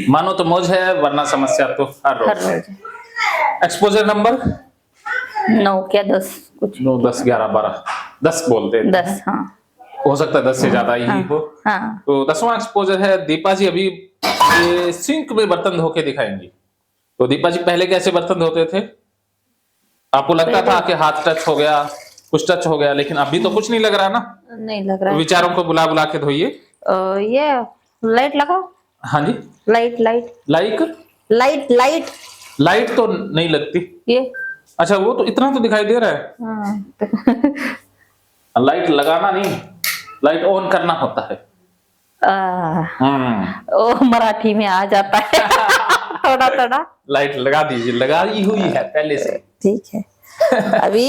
मानो तो मौज है, वरना समस्या तो हर हर रोज। रोज। एक्सपोजर नंबर 9 क्या 10 कुछ 9, 10, 11, 12, 10 बोलते हैं। 10। हाँ हो सकता है 10 से ज्यादा ही हाँ हो। हाँ। तो 10वां एक्सपोजर है। दीपा जी अभी ये सिंक में बर्तन धो के दिखाएंगी। तो दीपा जी पहले कैसे बर्तन धोते थे? आपको लगता था कि हाथ टच हो गया, कुछ टच हो गया, लेकिन अभी तो कुछ नहीं लग रहा ना। नहीं लग रहा है। विचारों को बुला बुला के धोइए। ये लाइट लगाओ। हाँ जी। Light light like light light. Light तो नहीं लगती। ये अच्छा, वो तो इतना तो दिखाई दे रहा है। हाँ। लाइट लगाना नहीं, लाइट ऑन करना होता है। ओ मराठी में आ जाता है थोड़ा थोड़ा। लाइट लगा दीजिए, लगाई हुई है पहले से। ठीक है। अभी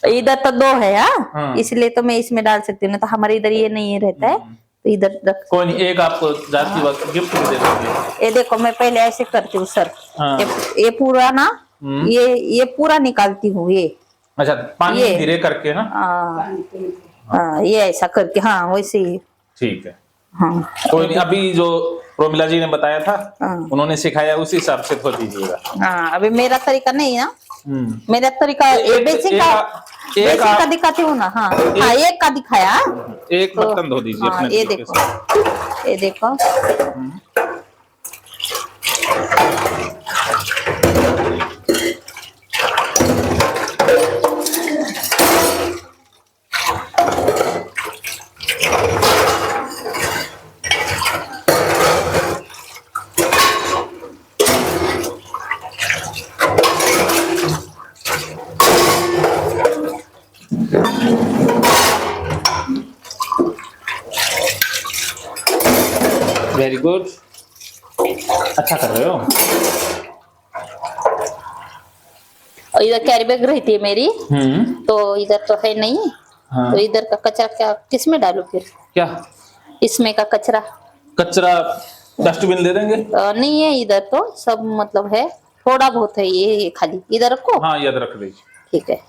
इधर तो 2 है। हाँ। इसलिए तो मैं इसमें डाल सकती हूँ, तो हमारे इधर ये नहीं रहता है, तो इधर रख। कोई नहीं, एक आपको जाती वक्त गिफ्ट भी दे देंगे। ये देखो, मैं पहले ऐसे करती हूँ सर। हाँ। ये पूरा ना, ये पूरा निकालती हूँ ये। अच्छा, पानी ये धीरे करके ना। ये ऐसा करके, हाँ वैसे ही। ठीक है। हाँ कोई नहीं, अभी जो प्रोमिला जी ने बताया था, हाँ। उन्होंने सिखाया, उसी हिसाब से धो दीजिएगा। हाँ अभी मेरा तरीका नहीं ना, मेरा तरीका बेसिक का दिखाती हूँ ना। हाँ हाँ, एक का दिखाया। एक बर्तन धो दीजिए हाँ, अपने ये तरीके देखो, से। ये देखो। वेरी गुड, अच्छा कर रहे हो। और इधर कैरी बैग रहती है मेरी, तो इधर तो है नहीं। हाँ। तो इधर का कचरा क्या किस में डालू फिर? क्या इसमें का कचरा? कचरा डस्टबिन दे देंगे। नहीं है इधर तो सब, मतलब है थोड़ा बहुत है, ये खाली इधर रखो। हाँ, याद रख दीजिए। ठीक है।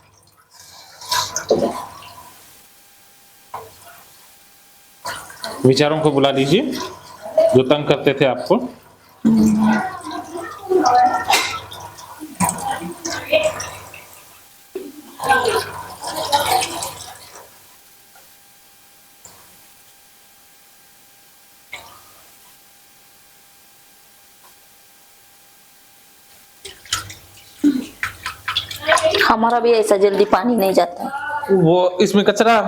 विचारों को बुला लीजिए जो तंग करते थे आपको। हमारा भी ऐसा जल्दी पानी नहीं जाता है। वो इसमें कचरा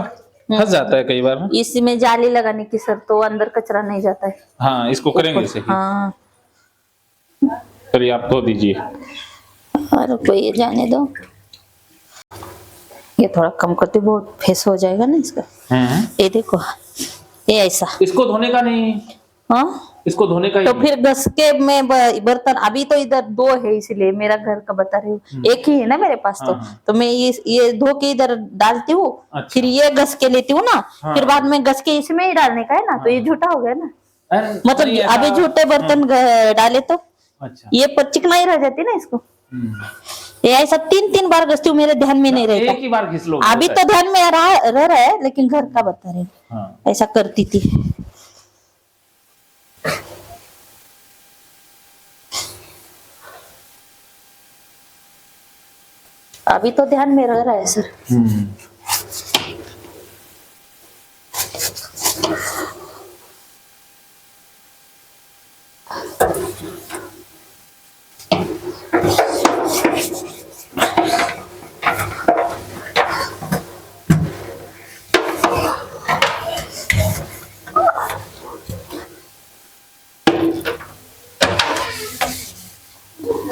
फंस जाता है कई बार। इसमें जाली लगाने की सर, तो अंदर कचरा नहीं जाता है। हाँ, इसको करेंगे सही। हाँ चलिए, आप धो दीजिए। और कोई ये जाने दो, ये थोड़ा कम करते, बहुत फेस हो जाएगा ना इसका। ये देखो, ये ऐसा। इसको धोने का नहीं। हाँ, इसको धोने का ही तो नहीं। फिर घस के मैं बर्तन, अभी तो इधर 2 है, इसलिए मेरा घर का बता रही हूँ, एक ही है ना मेरे पास। तो मैं ये धो के इधर डालती हूँ। अच्छा। फिर ये घस के लेती हूँ ना। फिर बाद में घस के इसमें ही डालने का है ना। तो ये झूठा हो गया ना, मतलब अभी झूठे बर्तन डाले तो अच्छा, ये पर चिकनाई रह जाती ना इसको। ये ऐसा 3-3 बार घसती हूँ, मेरे ध्यान में नहीं रहता। एक ही बार घिस लो। अभी तो ध्यान में रह रहा है, लेकिन घर का बता रहे। हाँ। ऐसा करती थी। अभी तो ध्यान में रह रहा है सर।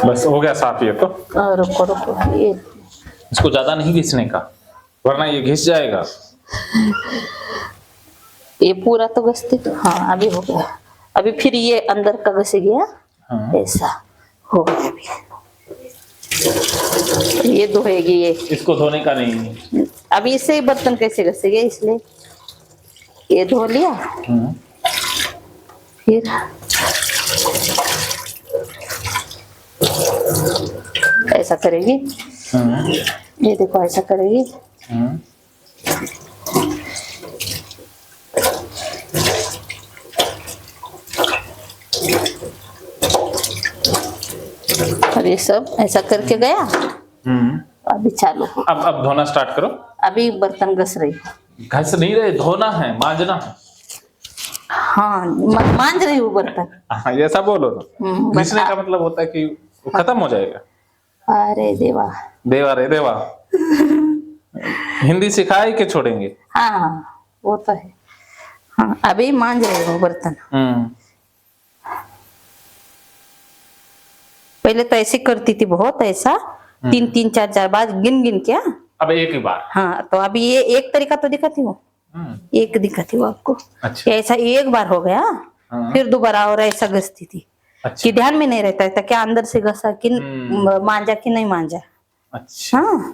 बस हो गया साफ ये तो। रुको रुको, ये इसको ज्यादा नहीं घिसने का, वरना ये घिस जाएगा। ये पूरा तो घसते तो। हाँ अभी हो गया। अभी फिर ये अंदर का घस गया। हाँ। ऐसा हो गया। अभी ये धोएगी ये। इसको धोने का नहीं। अभी इससे बर्तन कैसे घसेंगे, इसलिए ये धो लिया। फिर ऐसा करेगी। ये देखो, ऐसा करेगी। और ये सब ऐसा करके गया। अभी चालू हो, अब धोना स्टार्ट करो। अभी बर्तन घस रही हूँ। घस नहीं रहे, धोना है, मांजना है। हाँ, मांज रही हूँ बर्तन। हाँ, ऐसा बोलो ना। घिसने का मतलब होता है कि वो खत्म हो जाएगा। अरे देवा, देवा रे देवा। हिंदी सिखाए के छोड़ेंगे। हाँ वो तो है। हाँ, अभी मांज रही हूँ बर्तन। पहले तो ऐसे करती थी, बहुत ऐसा 3-3 4-4 बार गिन गिन के। अब एक ही बार। हाँ, तो अभी ये एक तरीका तो दिखाती हूँ, एक दिखाती हूँ आपको। अच्छा। ऐसा एक बार हो गया, फिर दोबारा और ऐसा घसती थी। अच्छा। कि ध्यान में नहीं रहता था क्या अंदर से घसा कि मांजा कि नहीं मांजा। अच्छा। हाँ,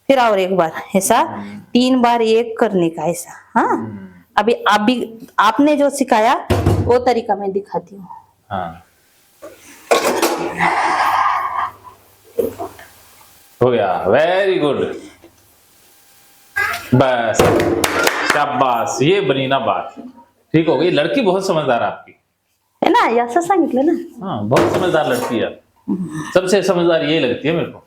फिर और एक बार ऐसा 3 बार एक करने का ऐसा। हाँ, अभी आपने जो सिखाया वो तरीका मैं दिखाती हूँ। हाँ, हो गया, वेरी गुड। बस, शाबाश, ये बनी ना बात। ठीक हो गई, लड़की बहुत समझदार है आपकी, है ना, ऐसा सांगितलं ना। हाँ, बहुत समझदार लड़की है। सबसे समझदार यही लगती है मेरे को।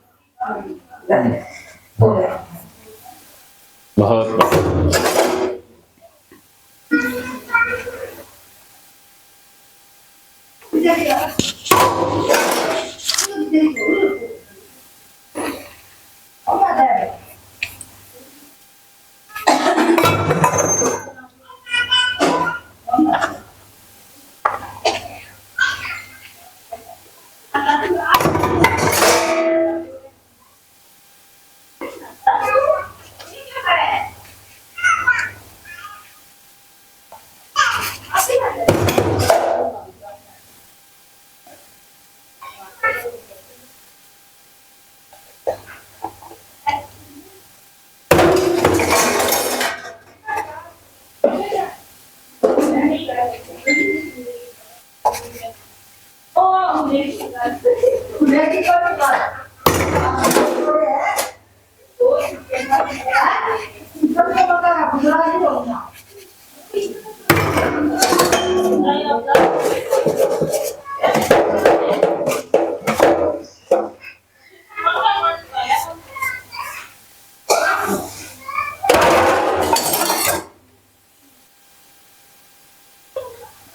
बहुत।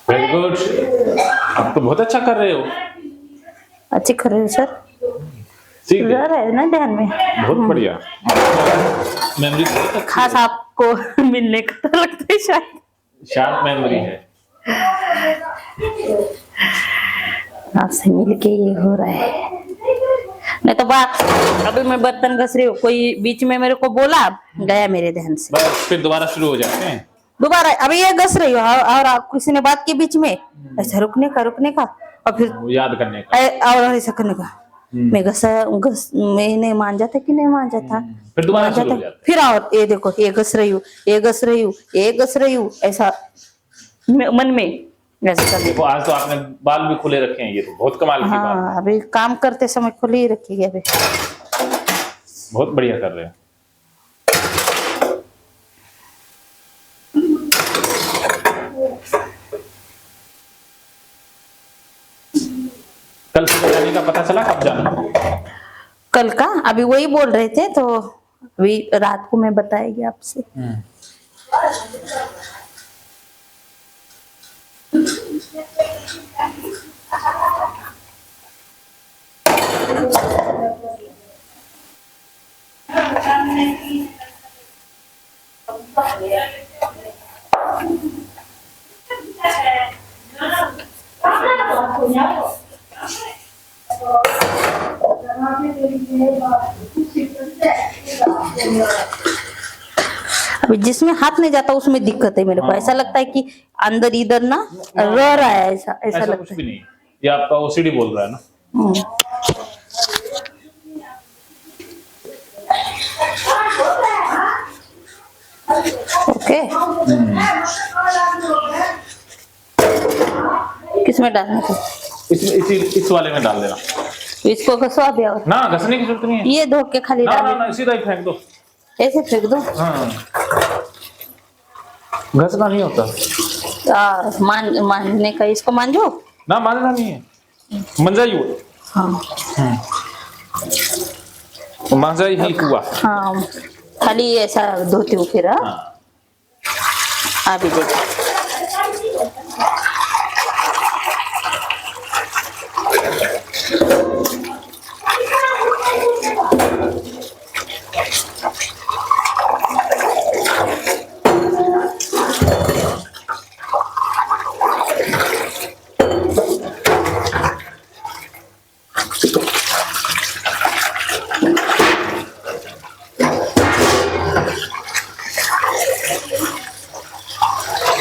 वेरी गुड, आप तो बहुत अच्छा कर रहे हो। अच्छी कर रहे हो सर, ठीक है, रह है ना ध्यान में। बहुत बढ़िया। मेमोरी खास आपको मिलने का तो लगता है शायद। शार्प मेमोरी है। आपसे मिलके ये हो रहा है, नहीं तो बात। अभी मैं बर्तन घस रही हूँ, कोई बीच में मेरे को बोला, गया मेरे ध्यान से। बस फिर दोबारा शुरू हो जाते हैं। दोबारा अभी ये घस रही हूँ और किसी ने बात की बीच में, ऐसा रुकने का और फिर वो याद करने का। और ऐसा करने का। मैं मैंने मांजा था कि नहीं मांजा था, फिर दोबारा मांजा शुरू था, हो जाते फिर और ये देखो, ये घस रही हूँ, ये घस रही हूँ, ये घस रही हूँ, ऐसा मन में ऐसा हैं। कर। देखो, आज तो आपने बाल भी खुले रखे हैं, ये तो बहुत कमाल की बात है। हाँ, अभी काम करते समय खुली ही रखिएगा। अभी बहुत बढ़िया कर रहे हैं। कल सुबह जाने का पता चला, कब जाना? कल का अभी वही बोल रहे थे, तो अभी रात को मैं बताएगी आपसे। अभी जिसमें हाथ नहीं जाता उसमें दिक्कत है मेरे को। ऐसा लगता है कि अंदर इधर ना रह रहा है, ऐसा ऐसा लगता कुछ है। भी नहीं, ये आपका ओसीडी बोल रहा है ना। ओके, किसमें डालने का? इस वाले में डाल देना। तो इसको घसवा दिया और ना, घसने की जरूरत नहीं है। ये धो के खाली ना ना डाल, ना, सीधा ही फेंक दो। ऐसे फेंक दो। हाँ, घसना नहीं होता। मांजने का, इसको मांजो ना, मानना नहीं है, मंजाई हो। हाँ मजा ही हुआ। हाँ, खाली ऐसा धोती हूँ फिर। हाँ, हाँ अभी देखो।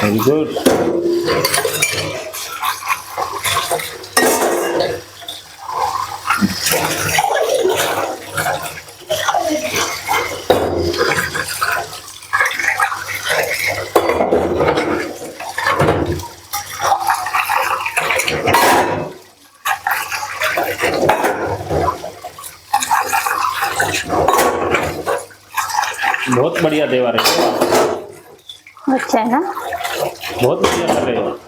Very good. बहुत बढ़िया देवा रहे हो। अच्छा है ना? बहुत बढ़िया कर रहे हो।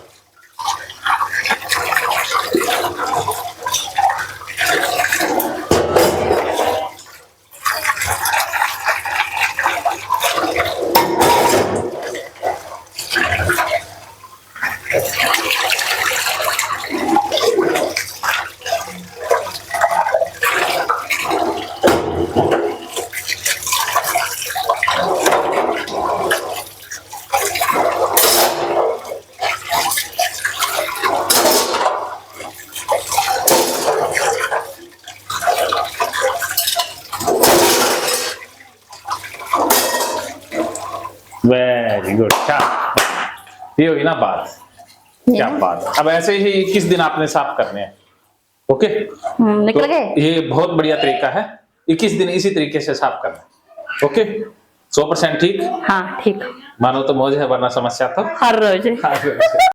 Very good. क्या ये होगी ना बात। क्या बात। अब ऐसे ही 21 दिन आपने साफ करने हैं। ओके, निकल गए। ये बहुत बढ़िया तरीका है। 21 दिन इसी तरीके से साफ करना। ओके, 100% ठीक। हाँ ठीक। मानो तो मौज है, वरना समस्या तो हर रोज। हर रोज।